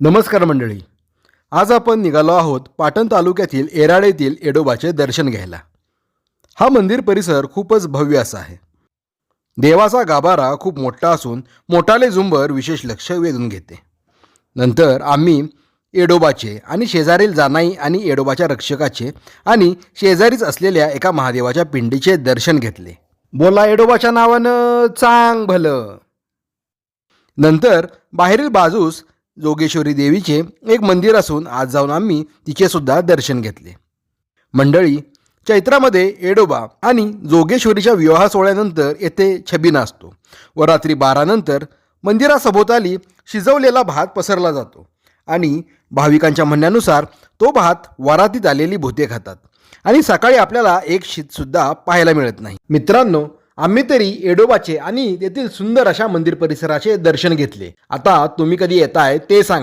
नमस्कार मंडळी. आज आपण निघालो आहोत पाटण तालुक्यातील येराड येथील येडोबाचे दर्शन घ्यायला. हा मंदिर परिसर खूपच भव्य असा आहे. देवाचा गाभारा खूप मोठा असून मोठाले झुंबर विशेष लक्ष वेधून घेते. नंतर आम्ही येडोबाचे आणि शेजारील जानाई आणि येडोबाच्या रक्षकाचे आणि शेजारीच असलेल्या एका महादेवाच्या पिंडीचे दर्शन घेतले. बोला येडोबाच्या नावानं चांग भलं. नंतर बाहेरील बाजूस जोगेश्वरी देवीचे एक मंदिर असून आज जाऊन आम्ही तिचे सुद्धा दर्शन घेतले. मंडळी, चैत्रामध्ये येडोबा आणि जोगेश्वरीच्या विवाह सोहळ्यानंतर येथे छबिना असतो व रात्री 12 नंतर मंदिरासभोवताली शिजवलेला भात पसरला जातो आणि भाविकांच्या म्हणण्यानुसार तो भात वरातीत आलेली भूते खातात आणि सकाळी आपल्याला एक शीतसुद्धा पाहायला मिळत नाही. मित्रांनो, आम्ही तरी येडोबाचे आणि तेथील सुंदर अशा मंदिर परिसराचे दर्शन घेतले. आता तुम्ही कधी येताय ते सांगा.